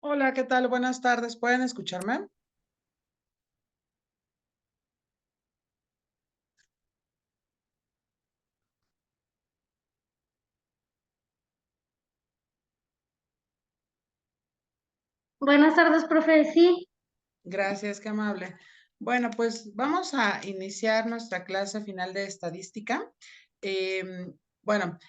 Hola, ¿qué tal? Buenas tardes, ¿pueden escucharme? Buenas tardes, profe. Sí, Gracias, qué amable. Bueno, pues vamos a iniciar nuestra clase final de estadística. Bueno,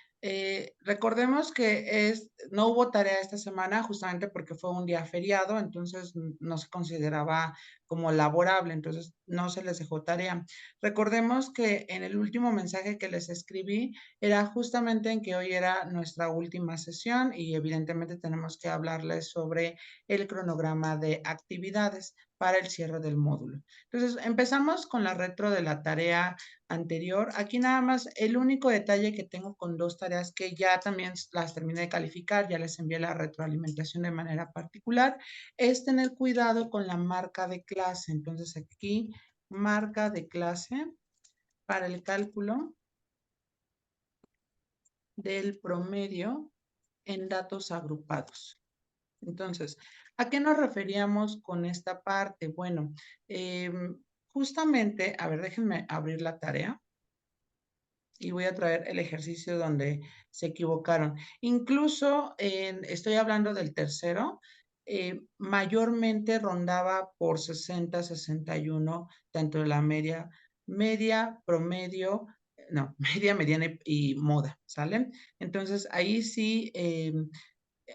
recordemos que no hubo tarea esta semana justamente porque fue un día feriado, entonces no se consideraba como laborable, entonces no se les dejó tarea. Recordemos que en el último mensaje que les escribí era justamente en que hoy era nuestra última sesión y evidentemente tenemos que hablarles sobre el cronograma de actividades para el cierre del módulo. Entonces, empezamos con la retro de la tarea anterior. Aquí nada más el único detalle que tengo con dos tareas que ya también las terminé de calificar, ya les envié la retroalimentación de manera particular, es tener cuidado con la marca de clase. Entonces, aquí, marca de clase para el cálculo del promedio en datos agrupados. Entonces, ¿a qué nos referíamos con esta parte? Bueno, justamente, a ver, déjenme abrir la tarea y voy a traer el ejercicio donde se equivocaron. Incluso estoy hablando del tercero, mayormente rondaba por 60, 61, tanto la media, promedio, no, media, mediana y moda, ¿sale? Entonces, ahí sí,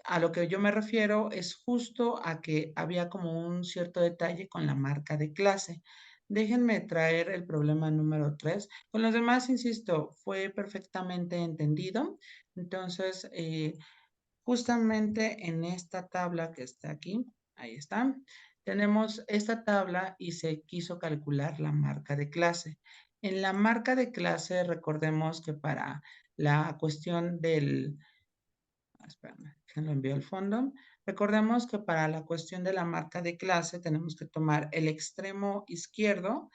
a lo que yo me refiero es justo a que había como un cierto detalle con la marca de clase. Déjenme traer el problema número 3. Con los demás, insisto, fue perfectamente entendido. Entonces, justamente en esta tabla que está aquí, ahí está, tenemos esta tabla y se quiso calcular la marca de clase. En la marca de clase, recordemos que para la cuestión del espérame, que lo envío al fondo. Recordemos que para la cuestión de la marca de clase tenemos que tomar el extremo izquierdo,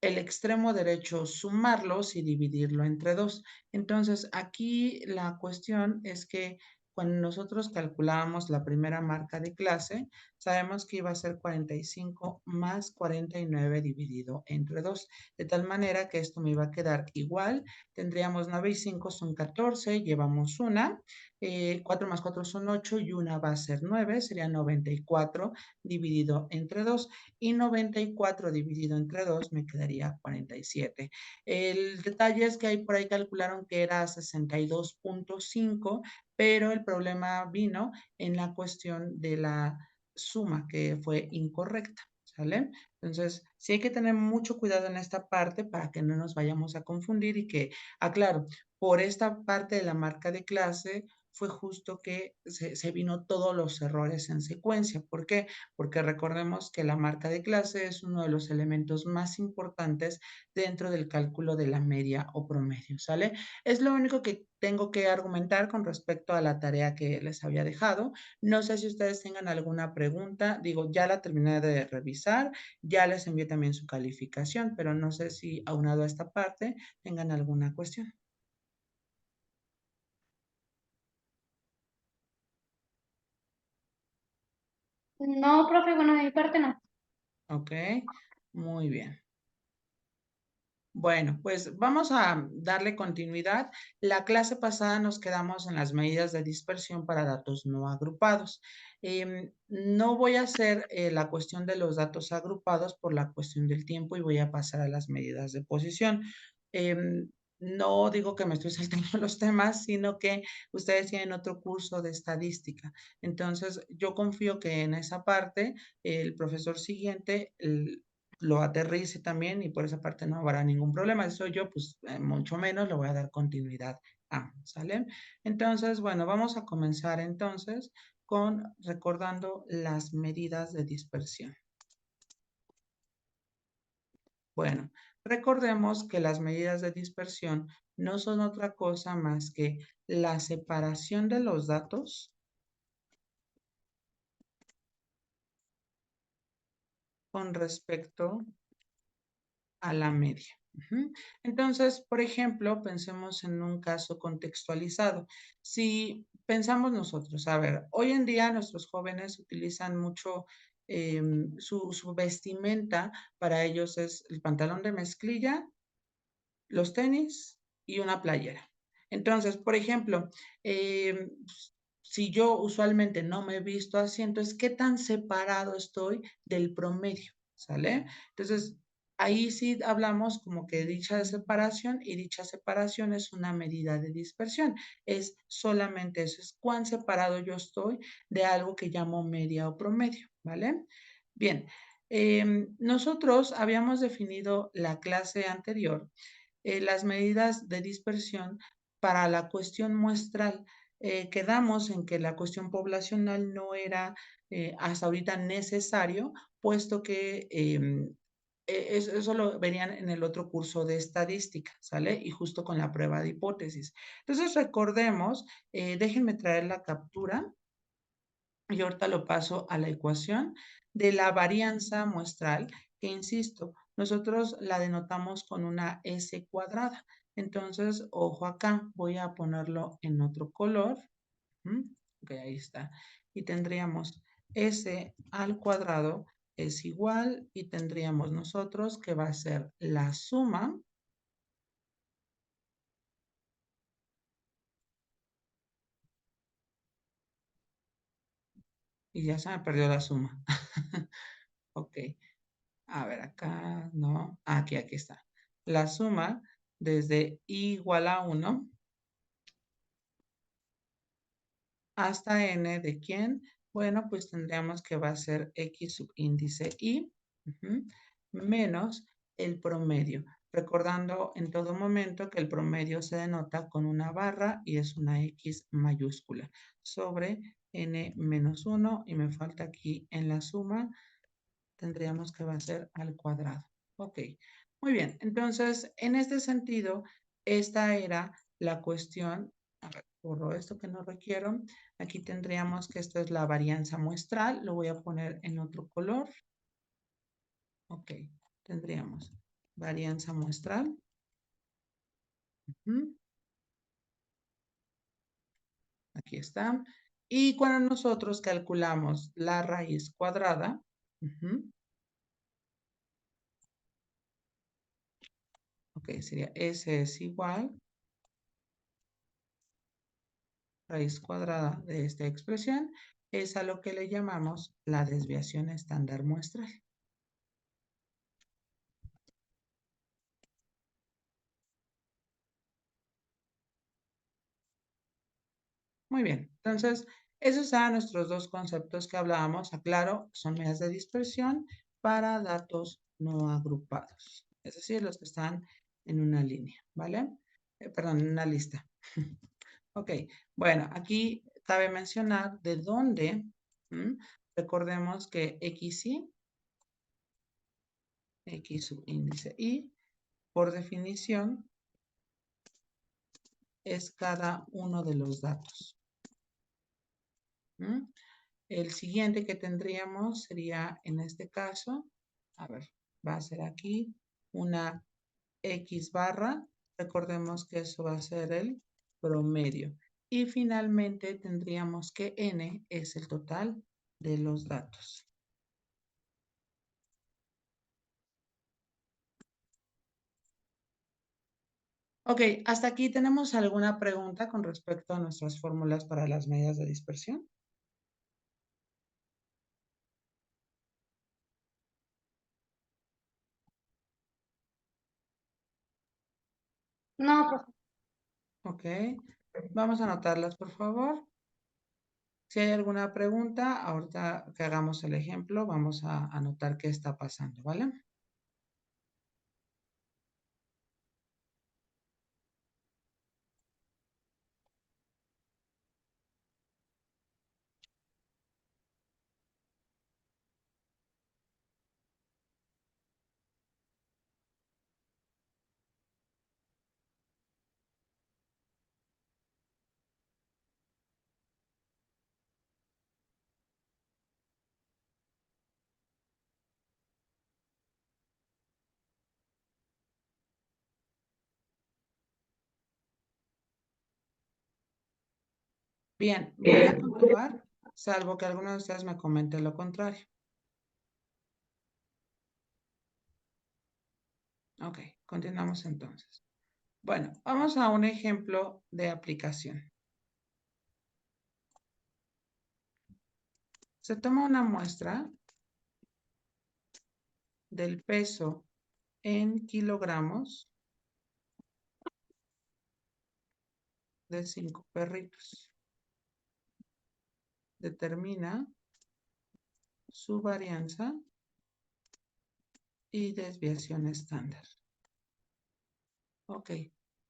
el extremo derecho, sumarlos y dividirlo entre dos. Entonces, aquí la cuestión es que cuando nosotros calculábamos la primera marca de clase, sabemos que iba a ser 45 más 49 dividido entre 2, de tal manera que esto me iba a quedar igual. Tendríamos 9 y 5 son 14, llevamos una, 4 más 4 son 8 y una va a ser 9, sería 94 dividido entre 2 y 94 dividido entre 2 me quedaría 47. El detalle es que ahí por ahí calcularon que era 62.5, pero el problema vino en la cuestión de la suma que fue incorrecta. ¿Sale? Entonces, sí hay que tener mucho cuidado en esta parte para que no nos vayamos a confundir y que, aclaro, por esta parte de la marca de clase fue justo que se vino todos los errores en secuencia. ¿Por qué? Porque recordemos que la marca de clase es uno de los elementos más importantes dentro del cálculo de la media o promedio, ¿sale? Es lo único que tengo que argumentar con respecto a la tarea que les había dejado. No sé si ustedes tengan alguna pregunta. Digo, ya la terminé de revisar, ya les envié también su calificación, pero no sé si aunado a esta parte tengan alguna cuestión. no, profe, bueno, de mi parte no. ¿Ok? Muy bien. Bueno, pues vamos a darle continuidad. La clase pasada nos quedamos en las medidas de dispersión para datos no agrupados. No voy a hacer la cuestión de los datos agrupados por la cuestión del tiempo y voy a pasar a las medidas de posición. No digo que me estoy saltando los temas, sino que ustedes tienen otro curso de estadística. Entonces, yo confío que en esa parte el profesor siguiente lo aterrice también y por esa parte no habrá ningún problema. Eso yo, pues, mucho menos le voy a dar continuidad a, ¿sale? Entonces, bueno, vamos a comenzar entonces con recordando las medidas de dispersión. Bueno, recordemos que las medidas de dispersión no son otra cosa más que la separación de los datos con respecto a la media. Ujú. Entonces, por ejemplo, pensemos en un caso contextualizado. Si pensamos nosotros, a ver, hoy en día nuestros jóvenes utilizan mucho su vestimenta, para ellos es el pantalón de mezclilla, los tenis y una playera. Entonces, por ejemplo, si yo usualmente no me he visto así, entonces, ¿qué tan separado estoy del promedio? ¿Sale? Entonces, ahí sí hablamos como que dicha separación y dicha separación es una medida de dispersión. Es solamente eso, es cuán separado yo estoy de algo que llamo media o promedio, ¿vale? Bien, nosotros habíamos definido la clase anterior las medidas de dispersión para la cuestión muestral. Quedamos en que la cuestión poblacional no era hasta ahorita necesario, puesto que eso lo verían en el otro curso de estadística, ¿sale? Y justo con la prueba de hipótesis. Entonces, recordemos, déjenme traer la captura y ahorita lo paso a la ecuación de la varianza muestral, que insisto, nosotros la denotamos con una S cuadrada. Entonces, ojo acá, voy a ponerlo en otro color. Ok, ahí está. Y tendríamos S al cuadrado es igual y tendríamos nosotros que va a ser la suma. Y ya se me perdió la suma. Ok. A ver, acá, no, aquí está. La suma desde i igual a 1 hasta n de quién. Bueno, pues tendríamos que va a ser x subíndice i menos el promedio. Recordando en todo momento que el promedio se denota con una barra y es una x mayúscula sobre n menos 1 y me falta aquí en la suma tendríamos que va a ser al cuadrado. Ok, muy bien. Entonces, en este sentido, esta era la cuestión. A ver, borro esto que no requiero. Aquí tendríamos que esto es la varianza muestral. Lo voy a poner en otro color. Ok, tendríamos varianza muestral. Aquí está. Y cuando nosotros calculamos la raíz cuadrada, ok, sería S es igual raíz cuadrada de esta expresión es a lo que le llamamos la desviación estándar muestral. Muy bien, entonces esos eran nuestros dos conceptos que hablábamos. Aclaro, son medidas de dispersión para datos no agrupados, es decir, los que están en una línea, ¿vale? Perdón, en una lista. Ok, bueno, aquí cabe mencionar de dónde, recordemos que XY, X subíndice Y, por definición, es cada uno de los datos. El siguiente que tendríamos sería, en este caso, a ver, va a ser aquí una X barra. Recordemos que eso va a ser el promedio. Y finalmente tendríamos que N es el total de los datos. Ok, hasta aquí tenemos alguna pregunta con respecto a nuestras fórmulas para las medidas de dispersión. No, profe. Ok, vamos a anotarlas, por favor. Si hay alguna pregunta, ahorita que hagamos el ejemplo, vamos a anotar qué está pasando, ¿vale? Bien, voy a continuar, salvo que alguno de ustedes me comente lo contrario. Ok, continuamos entonces. Bueno, vamos a un ejemplo de aplicación. Se toma una muestra del peso en kilogramos de 5 perritos. Determina su varianza y desviación estándar. Ok,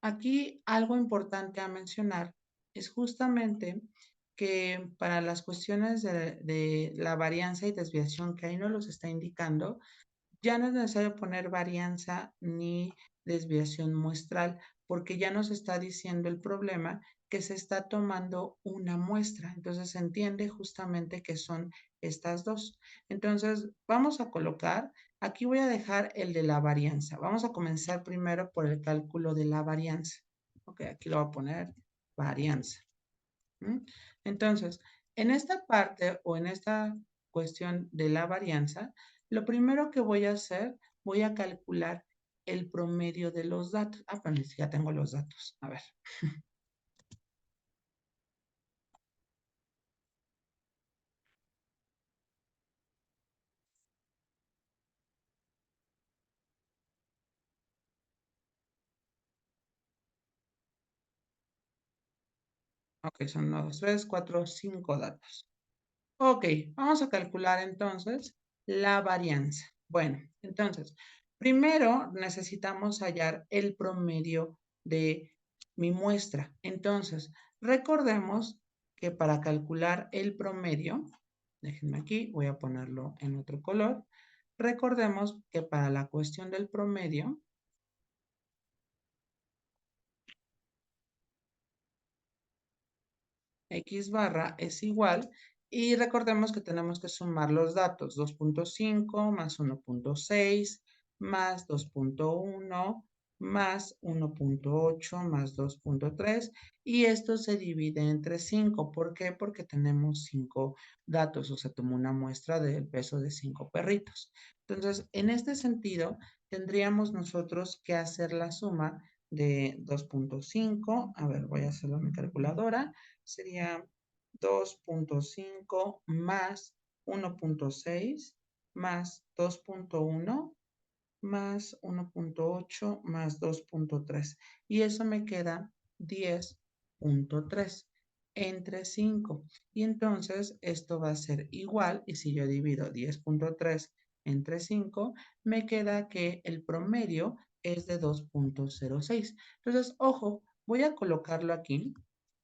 aquí algo importante a mencionar es justamente que para las cuestiones de la varianza y desviación que ahí nos los está indicando, ya no es necesario poner varianza ni desviación muestral, porque ya nos está diciendo el problema que se está tomando una muestra. Entonces se entiende justamente que son estas dos. Entonces vamos a colocar, aquí voy a dejar el de la varianza. Vamos a comenzar primero por el cálculo de la varianza. Ok, aquí lo voy a poner varianza. Entonces, en esta parte o en esta cuestión de la varianza, lo primero que voy a hacer, voy a calcular el promedio de los datos. Ah, pero ya tengo los datos. A ver. Ok, son 1, 2, 3, 4, 5 datos. Ok, vamos a calcular entonces la varianza. Bueno, entonces, primero necesitamos hallar el promedio de mi muestra. Entonces, recordemos que para calcular el promedio, déjenme aquí, voy a ponerlo en otro color. Recordemos que para la cuestión del promedio, X barra es igual y recordemos que tenemos que sumar los datos 2.5 más 1.6 más 2.1 más 1.8 más 2.3 y esto se divide entre 5. ¿Por qué? Porque tenemos 5 datos o se tomó una muestra del peso de 5 perritos. Entonces, en este sentido, tendríamos nosotros que hacer la suma de 2.5. A ver, voy a hacerlo en mi calculadora sería 2.5 más 1.6 más 2.1 más 1.8 más 2.3 y eso me queda 10.3 entre 5 y entonces esto va a ser igual y si yo divido 10.3 entre 5 me queda que el promedio es de 2.06. Entonces, ojo, voy a colocarlo aquí,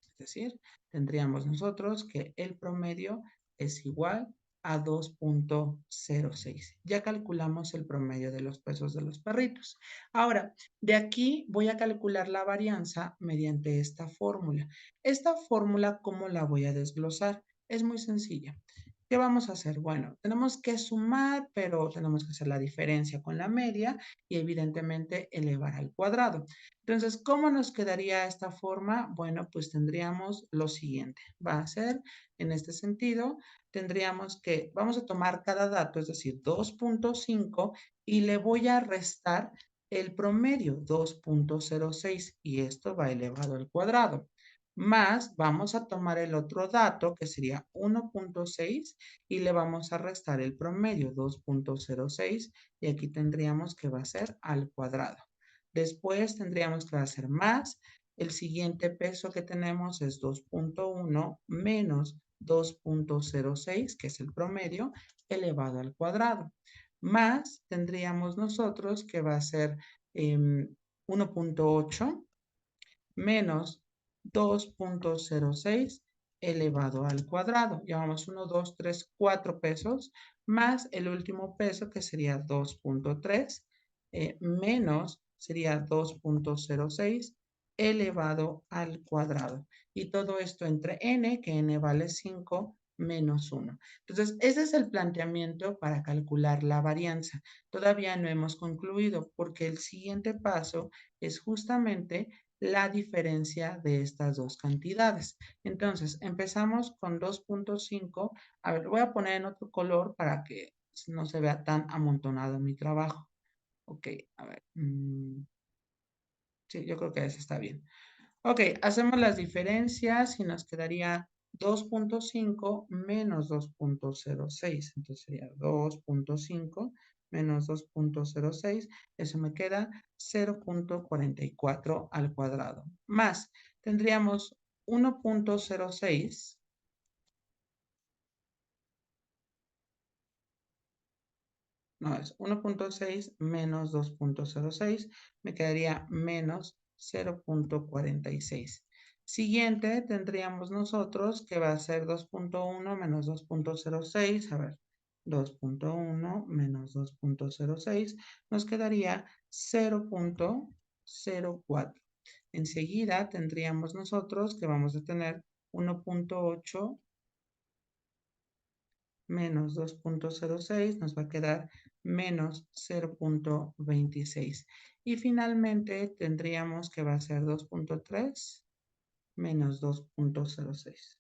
es decir, tendríamos nosotros que el promedio es igual a 2.06. Ya calculamos el promedio de los pesos de los perritos. Ahora, de aquí voy a calcular la varianza mediante esta fórmula. Esta fórmula, ¿cómo la voy a desglosar? Es muy sencilla. ¿Qué vamos a hacer? Bueno, tenemos que sumar, pero tenemos que hacer la diferencia con la media y evidentemente elevar al cuadrado. Entonces, ¿cómo nos quedaría esta forma? Bueno, pues tendríamos lo siguiente. Va a ser, en este sentido, tendríamos que, vamos a tomar cada dato, es decir, 2.5 y le voy a restar el promedio, 2.06 y esto va elevado al cuadrado. Más, vamos a tomar el otro dato que sería 1.6 y le vamos a restar el promedio, 2.06 y aquí tendríamos que va a ser al cuadrado. Después tendríamos que hacer más. El siguiente peso que tenemos es 2.1 menos 2.06, que es el promedio, elevado al cuadrado. Más tendríamos nosotros que va a ser 1.8 menos 2.06 elevado al cuadrado. Llevamos 1, 2, 3, 4 pesos, más el último peso que sería 2.3, menos sería 2.06 elevado al cuadrado. Y todo esto entre n, que n vale 5, menos 1. Entonces, ese es el planteamiento para calcular la varianza. Todavía no hemos concluido porque el siguiente paso es justamente la diferencia de estas dos cantidades. Entonces, empezamos con 2.5. A ver, lo voy a poner en otro color para que no se vea tan amontonado mi trabajo. Ok, a ver. Sí, yo creo que ese está bien. Ok, hacemos las diferencias y nos quedaría 2.5 menos 2.06. Entonces sería 2.5 menos 2.06. Eso me queda 0.44 al cuadrado. Más, tendríamos 1.06. No, es 1.6 menos 2.06. Me quedaría menos 0.46. Siguiente tendríamos nosotros que va a ser 2.1 menos 2.06. A ver, 2.1 menos 2.06 nos quedaría 0.04. Enseguida tendríamos nosotros que vamos a tener 1.8 menos 2.06 nos va a quedar menos 0.26. Y finalmente tendríamos que va a ser 2.3 menos 2.06.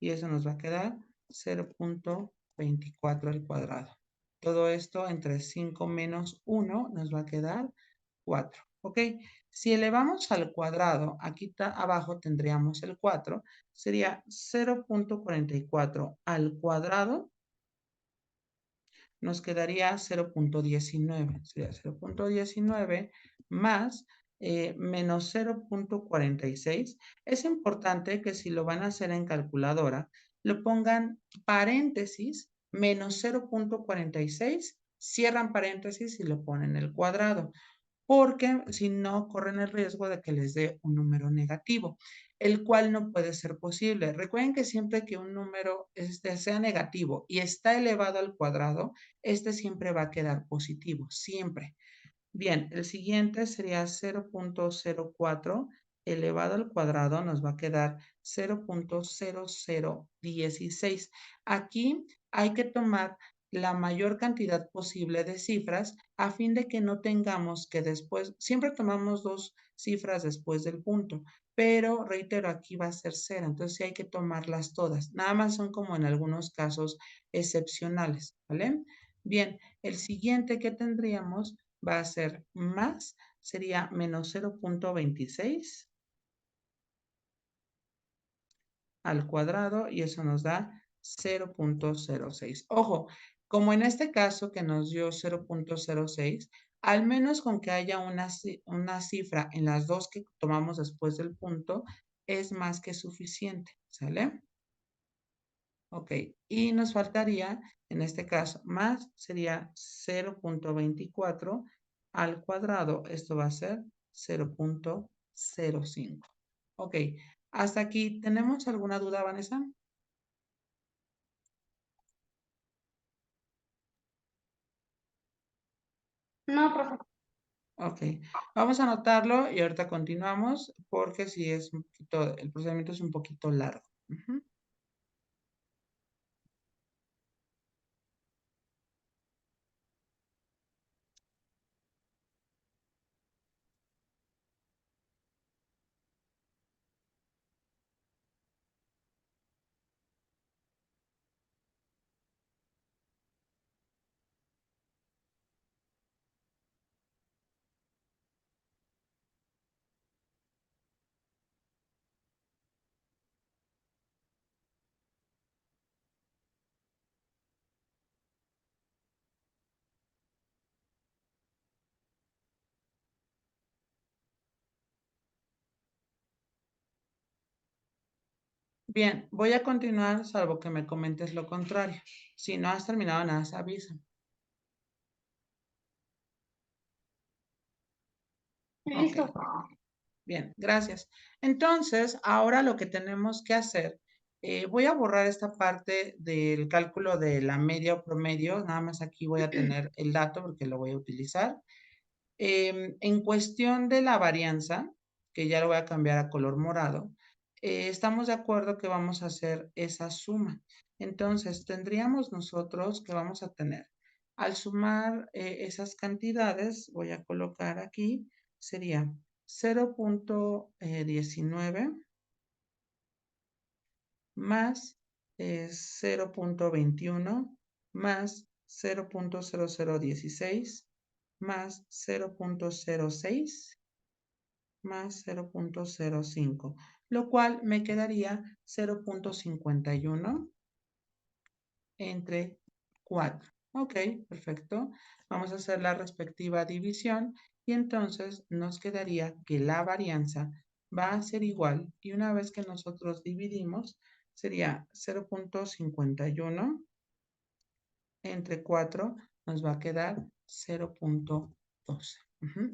Y eso nos va a quedar 0.24 al cuadrado. Todo esto entre 5 menos 1 nos va a quedar 4. ¿Ok? Si elevamos al cuadrado, aquí abajo tendríamos el 4, sería 0.44 al cuadrado, nos quedaría 0.19. Sería 0.19 más menos 0.46. Es importante que si lo van a hacer en calculadora, lo pongan paréntesis menos 0.46, cierran paréntesis y lo ponen el cuadrado, porque si no corren el riesgo de que les dé un número negativo, el cual no puede ser posible. Recuerden que siempre que un número sea negativo y está elevado al cuadrado, este siempre va a quedar positivo, siempre. Bien, el siguiente sería 0.04 elevado al cuadrado, nos va a quedar 0.0016. Aquí hay que tomar la mayor cantidad posible de cifras a fin de que no tengamos que después, siempre tomamos dos cifras después del punto, pero reitero, aquí va a ser cero, entonces sí hay que tomarlas todas. Nada más son como en algunos casos excepcionales, ¿vale? Bien, el siguiente que tendríamos va a ser más, sería menos 0.26 al cuadrado y eso nos da 0.06. Ojo, como en este caso que nos dio 0.06, al menos con que haya una cifra en las dos que tomamos después del punto, es más que suficiente, ¿sale? Ok, y nos faltaría, en este caso, más sería 0.24 al cuadrado. Esto va a ser 0.05. Ok, hasta aquí, ¿tenemos alguna duda, Vanessa? No, profe. Ok, vamos a anotarlo y ahorita continuamos porque si es un poquito, el procedimiento es un poquito largo. Ujú. Bien, voy a continuar salvo que me comentes lo contrario. Si no has terminado nada, avisa. Ok. Listo. Bien, gracias. Entonces, ahora lo que tenemos que hacer, voy a borrar esta parte del cálculo de la media o promedio, nada más aquí voy a tener el dato porque lo voy a utilizar. En cuestión de la varianza, que ya lo voy a cambiar a color morado, estamos de acuerdo que vamos a hacer esa suma. Entonces, tendríamos nosotros que vamos a tener, al sumar esas cantidades, voy a colocar aquí sería 0.19 más 0.21 más 0.0016 más 0.06 más 0.05, lo cual me quedaría 0.51 entre 4. Ok, perfecto. Vamos a hacer la respectiva división y entonces nos quedaría que la varianza va a ser igual y una vez que nosotros dividimos sería 0.51 entre 4 nos va a quedar 0.12.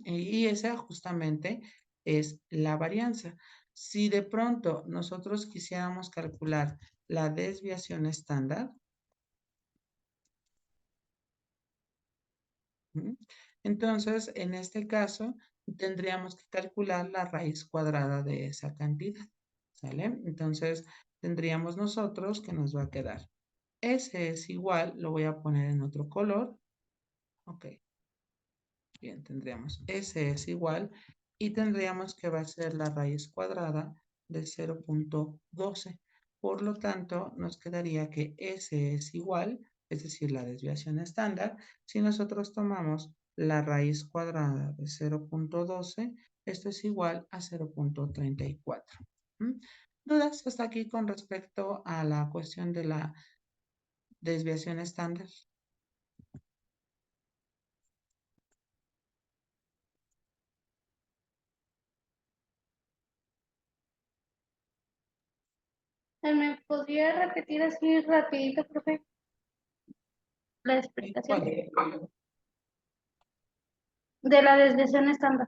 Y esa justamente es la varianza. Si de pronto nosotros quisiéramos calcular la desviación estándar, entonces en este caso tendríamos que calcular la raíz cuadrada de esa cantidad. ¿Sale? Entonces tendríamos nosotros que nos va a quedar. S es igual, lo voy a poner en otro color. Ok. Bien, tendríamos S es igual y tendríamos que va a ser la raíz cuadrada de 0.12. Por lo tanto, nos quedaría que S es igual, es decir, la desviación estándar. Si nosotros tomamos la raíz cuadrada de 0.12, esto es igual a 0.34. ¿Dudas hasta aquí con respecto a la cuestión de la desviación estándar? ¿Me podría repetir así rapidito, profe, la explicación ¿Cuál? de la desviación estándar?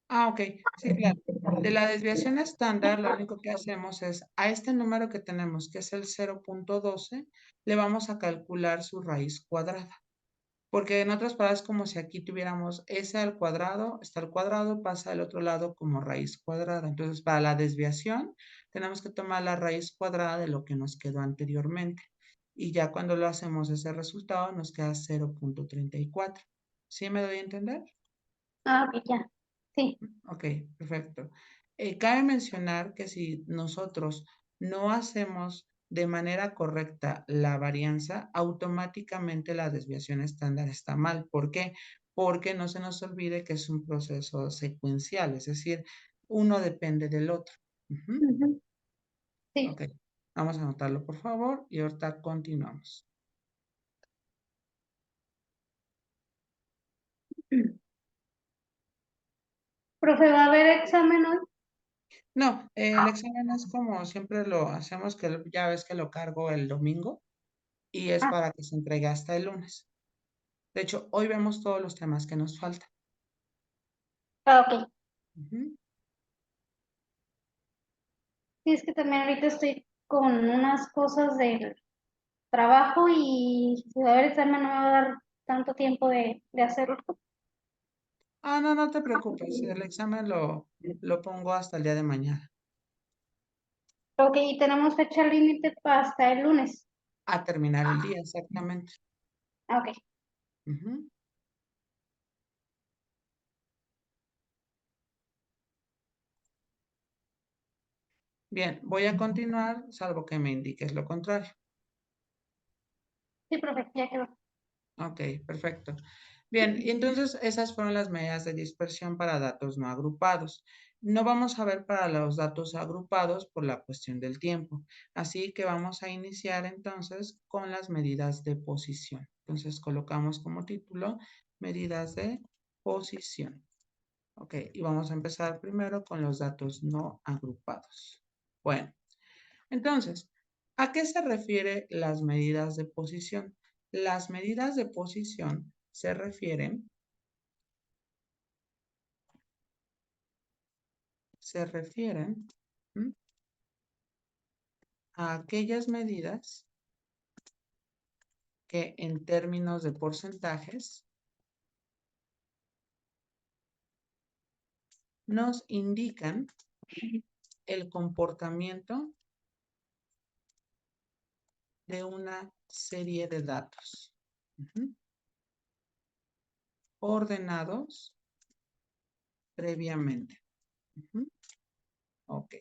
Ah, ok. Sí, claro. De la desviación estándar, lo único que hacemos es a este número que tenemos, que es el 0.12, le vamos a calcular su raíz cuadrada. Porque en otras palabras, como si aquí tuviéramos S al cuadrado, está al cuadrado, pasa al otro lado como raíz cuadrada. Entonces, para la desviación, tenemos que tomar la raíz cuadrada de lo que nos quedó anteriormente. Y ya cuando lo hacemos ese resultado, nos queda 0.34. ¿Sí me doy a entender? Ah, ok, ya. Sí. Ok, perfecto. Cabe mencionar que si nosotros no hacemos de manera correcta la varianza, automáticamente la desviación estándar está mal. ¿Por qué? Porque no se nos olvide que es un proceso secuencial, es decir, uno depende del otro. Ujú. Sí. Ok, vamos a anotarlo por favor y ahorita continuamos. Profe, ¿va a haber examen hoy? No, el examen es como siempre lo hacemos, que ya ves que lo cargo el domingo y es Ah, para que se entregue hasta el lunes. De hecho, hoy vemos todos los temas que nos faltan. ok. Ujú. Sí, es que también ahorita estoy con unas cosas del trabajo y si va a haber examen no me va a dar tanto tiempo de hacerlo. Ah, no, no te preocupes. El examen lo pongo hasta el día de mañana. Ok, y tenemos fecha límite hasta el lunes. A terminar el día, exactamente. Ah, ok. Ujú. Bien, voy a continuar, salvo que me indiques lo contrario. Sí, profe, ya quedó. Ok, perfecto. Bien, y entonces esas fueron las medidas de dispersión para datos no agrupados. No vamos a ver para los datos agrupados por la cuestión del tiempo. Así que vamos a iniciar entonces con las medidas de posición. Entonces colocamos como título medidas de posición. Ok, y vamos a empezar primero con los datos no agrupados. Bueno, entonces, ¿a qué se refiere las medidas de posición? Las medidas de posición se refieren ¿m? A aquellas medidas que en términos de porcentajes nos indican el comportamiento de una serie de datos ordenados previamente. Ok.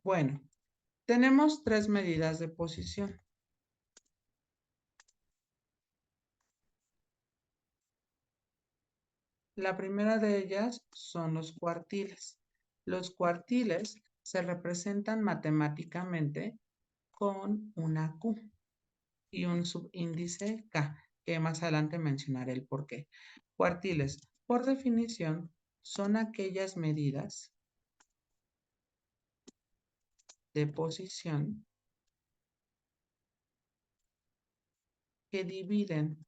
Bueno, tenemos 3 medidas de posición. La primera de ellas son los cuartiles. Los cuartiles se representan matemáticamente con una Q y un subíndice K, que más adelante mencionaré el por qué. Cuartiles, por definición, son aquellas medidas de posición que dividen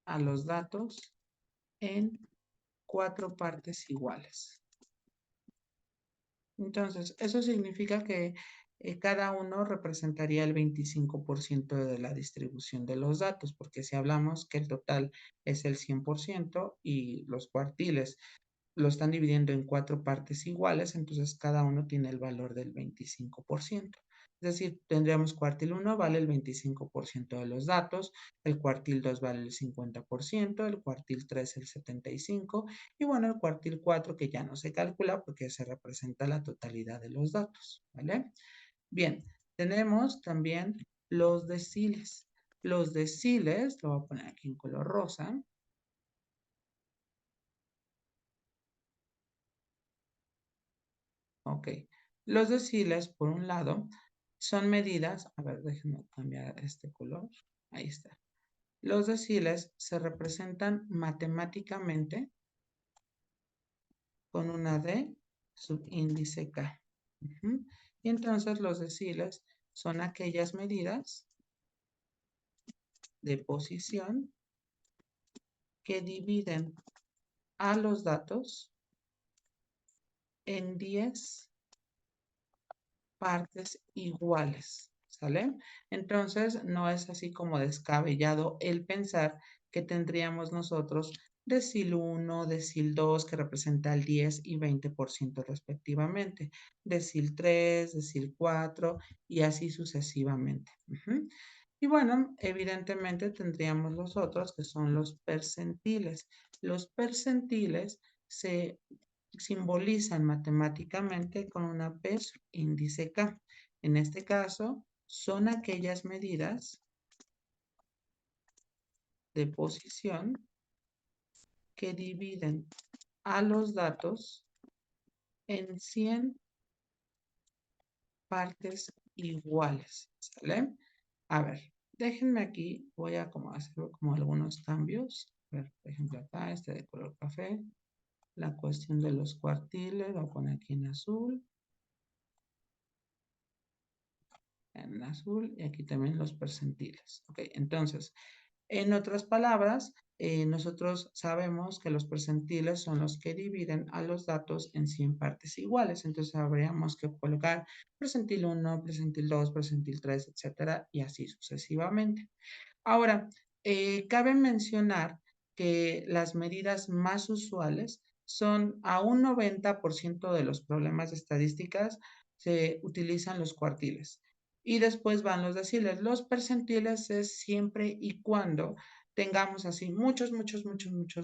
a los datos en 4 partes iguales. Entonces, eso significa que cada uno representaría el 25% de la distribución de los datos, porque si hablamos que el total es el 100% y los cuartiles lo están dividiendo en 4 partes iguales, entonces cada uno tiene el valor del 25%. Es decir, tendríamos cuartil 1 vale el 25% de los datos, el cuartil 2 vale el 50%, el cuartil 3 el 75% y bueno, el cuartil 4 que ya no se calcula porque se representa la totalidad de los datos, ¿vale? Bien, tenemos también los deciles. Los deciles, lo voy a poner aquí en color rosa. Ok. Los deciles, por un lado, son medidas, a ver, déjenme cambiar este color. Ahí está. Los deciles se representan matemáticamente con una D subíndice K. Y entonces los deciles son aquellas medidas de posición que dividen a los datos en 10 partes iguales, ¿sale? Entonces, no es así como descabellado el pensar que tendríamos nosotros decil 1, decil 2, que representa el 10 y 20% respectivamente, decil 3, decil 4 y así sucesivamente. Y bueno, evidentemente tendríamos los otros que son los percentiles. Los percentiles se simbolizan matemáticamente con una P índice K. En este caso, son aquellas medidas de posición que dividen a los datos en 100 partes iguales, ¿sale? A ver, déjenme aquí, voy a como hacer como algunos cambios. A ver, por ejemplo, acá este de color café. La cuestión de los cuartiles, lo voy a poner aquí en azul. En azul y aquí también los percentiles. Ok, entonces, en otras palabras, nosotros sabemos que los percentiles son los que dividen a los datos en 100 partes iguales. Entonces, habríamos que colocar percentil 1, percentil 2, percentil 3, etcétera, y así sucesivamente. Ahora, cabe mencionar que las medidas más usuales son a un 90% de los problemas de estadísticas se utilizan los cuartiles. Y después van los deciles. Los percentiles es siempre y cuando tengamos así muchos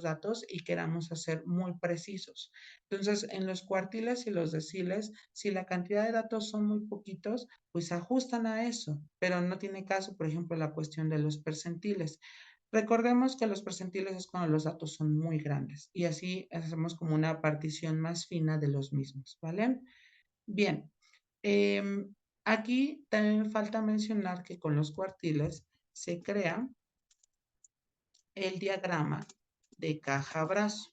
datos y queramos hacer muy precisos. Entonces, en los cuartiles y los deciles, si la cantidad de datos son muy poquitos, pues ajustan a eso, pero no tiene caso, por ejemplo, la cuestión de los percentiles. Recordemos que los percentiles es cuando los datos son muy grandes y así hacemos como una partición más fina de los mismos, ¿vale? Bien, aquí también falta mencionar que con los cuartiles se crea el diagrama de caja-brazo.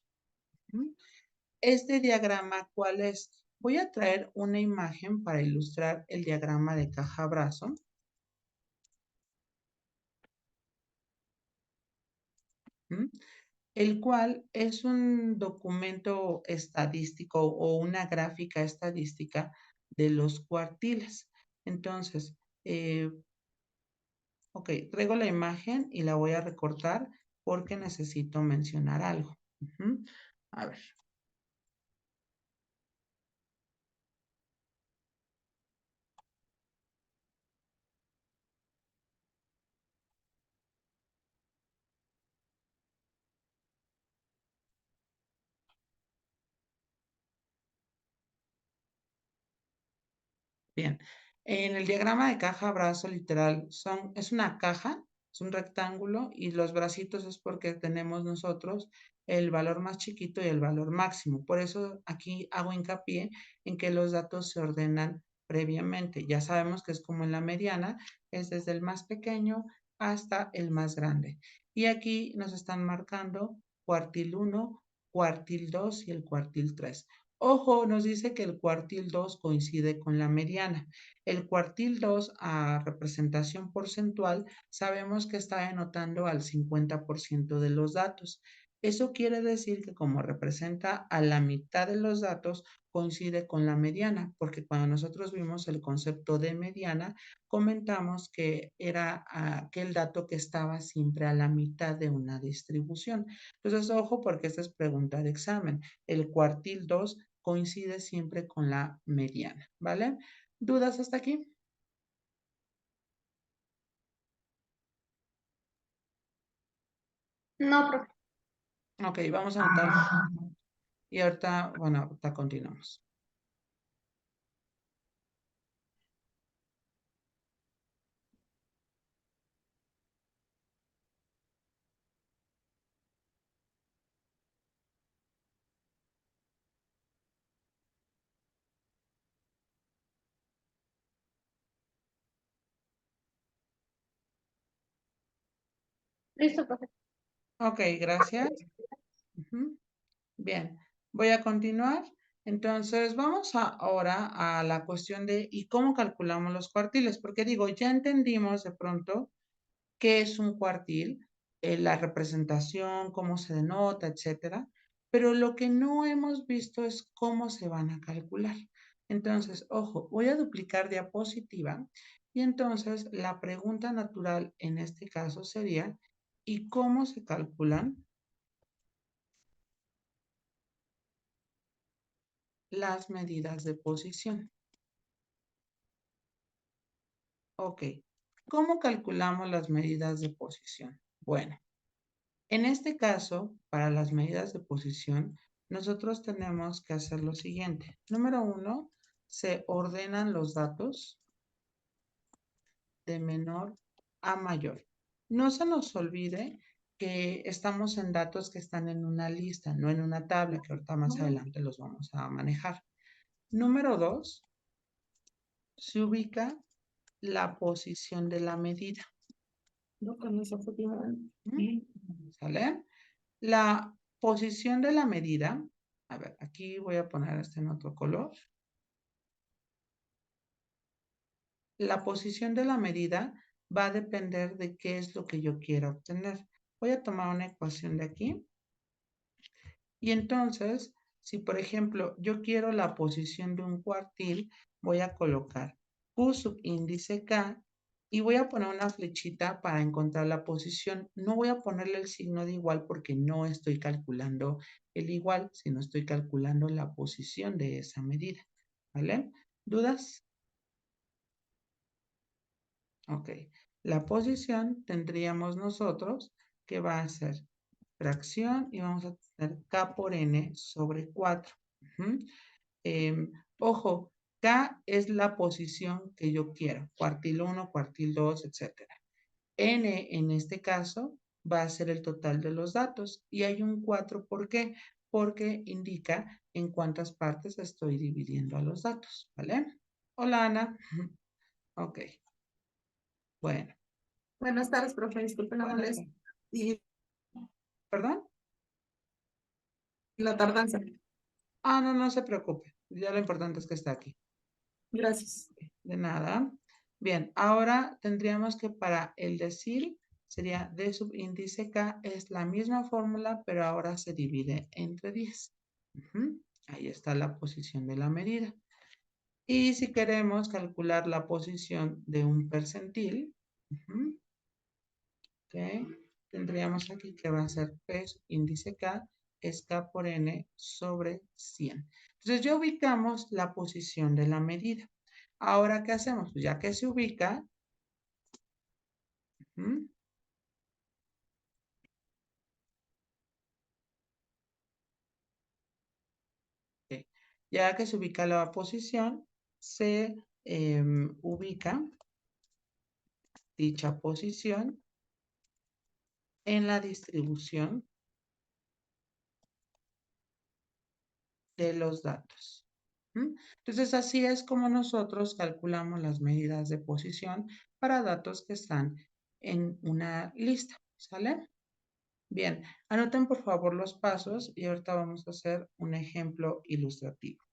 Este diagrama, ¿cuál es? Voy a traer una imagen para ilustrar el diagrama de caja-brazo. El cual es un documento estadístico o una gráfica estadística de los cuartiles. Entonces, ok, traigo la imagen y la voy a recortar porque necesito mencionar algo. A ver. Bien, en el diagrama de caja-brazo literal es una caja, es un rectángulo y los bracitos es porque tenemos nosotros el valor más chiquito y el valor máximo. Por eso aquí hago hincapié en que los datos se ordenan previamente. Ya sabemos que es como en la mediana, es desde el más pequeño hasta el más grande. Y aquí nos están marcando cuartil 1, cuartil 2 y el cuartil 3. Ojo, nos dice que el cuartil 2 coincide con la mediana. El cuartil 2 a representación porcentual sabemos que está denotando al 50% de los datos. Eso quiere decir que como representa a la mitad de los datos, coincide con la mediana, porque cuando nosotros vimos el concepto de mediana, comentamos que era aquel dato que estaba siempre a la mitad de una distribución. Entonces, ojo, porque esta es pregunta de examen. El cuartil 2 coincide siempre con la mediana, ¿vale? ¿Dudas hasta aquí? No, profe. Ok, vamos a anotar. Y ahorita, bueno, ahorita continuamos. Listo, profe. Ok, gracias. Bien, voy a continuar. Entonces, vamos ahora a la cuestión de ¿y cómo calculamos los cuartiles? Porque digo, ya entendimos de pronto qué es un cuartil, la representación, cómo se denota, etcétera, pero lo que no hemos visto es cómo se van a calcular. Entonces, ojo, voy a duplicar diapositiva y entonces la pregunta natural en este caso sería, ¿y cómo se calculan las medidas de posición? Ok, ¿cómo calculamos las medidas de posición? Bueno, en este caso, para las medidas de posición, nosotros tenemos que hacer lo siguiente. Número 1, se ordenan los datos de menor a mayor. No se nos olvide que estamos en datos que están en una lista, no en una tabla, que ahorita más adelante los vamos a manejar. Número 2, se ubica la posición de la medida. ¿Sale? La posición de la medida, a ver, aquí voy a poner este en otro color. La posición de la medida va a depender de qué es lo que yo quiera obtener. Voy a tomar una ecuación de aquí. Y entonces, si por ejemplo yo quiero la posición de un cuartil, voy a colocar Q subíndice K y voy a poner una flechita para encontrar la posición. No voy a ponerle el signo de igual porque no estoy calculando el igual, sino estoy calculando la posición de esa medida. ¿Vale? ¿Dudas? Ok. La posición tendríamos nosotros que va a ser fracción y vamos a tener K por N sobre 4. Ojo, K es la posición que yo quiero, cuartil 1, cuartil 2, etcétera. N en este caso va a ser el total de los datos y hay un 4, ¿por qué? Porque indica en cuántas partes estoy dividiendo a los datos, ¿vale? Hola, Ana. Ok, bueno. Buenas tardes, profe. Disculpe la molestia. Y ¿Perdón? la tardanza. Ah, no, no se preocupe. Ya lo importante es que está aquí. Gracias. De nada. Bien, ahora tendríamos que para el decil sería D subíndice K, es la misma fórmula, pero ahora se divide entre 10. Ahí está la posición de la medida. Y si queremos calcular la posición de un percentil, tendríamos aquí que va a ser P índice K, es K por N sobre 100. Entonces ya ubicamos la posición de la medida. Ahora, ¿qué hacemos? Pues ya que se ubica, ya que se ubica la posición, se ubica dicha posición en la distribución de los datos. Entonces, así es como nosotros calculamos las medidas de posición para datos que están en una lista, ¿sale? Bien, anoten por favor los pasos y ahorita vamos a hacer un ejemplo ilustrativo.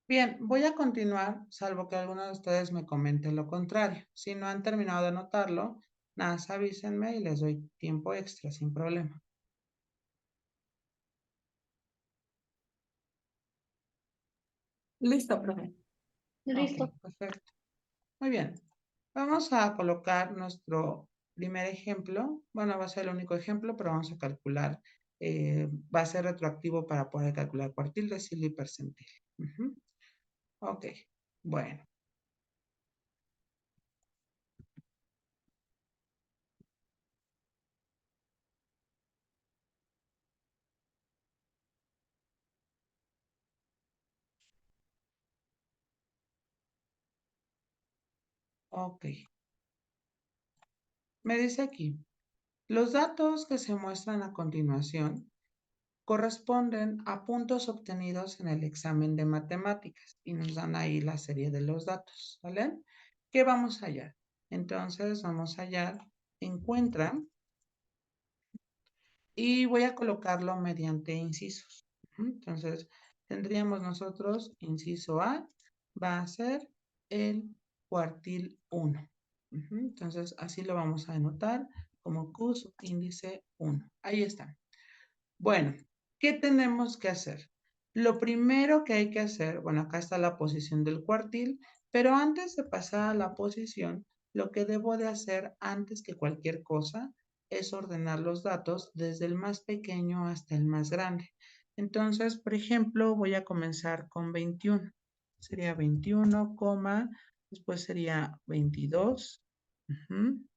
Bien, voy a continuar, salvo que alguno de ustedes me comente lo contrario. Si no han terminado de anotarlo, nada, avísenme y les doy tiempo extra sin problema. Listo, profe. Listo. Ok, perfecto. Muy bien. Vamos a colocar nuestro primer ejemplo. Bueno, va a ser el único ejemplo, pero vamos a calcular. Va a ser retroactivo para poder calcular cuartil, decil y percentil. Ok, bueno. Ok. Me dice aquí, los datos que se muestran a continuación corresponden a puntos obtenidos en el examen de matemáticas y nos dan ahí la serie de los datos, ¿vale? ¿Qué vamos a hallar? Entonces vamos a hallar, encuentra, y voy a colocarlo mediante incisos. Entonces, tendríamos nosotros, inciso A, va a ser el cuartil 1. Entonces, así lo vamos a anotar como Q subíndice 1. Ahí está. Bueno, ¿qué tenemos que hacer? Lo primero que hay que hacer, bueno, acá está la posición del cuartil, pero antes de pasar a la posición, lo que debo de hacer antes que cualquier cosa es ordenar los datos desde el más pequeño hasta el más grande. Entonces, por ejemplo, voy a comenzar con 21. Sería 21, después sería 22,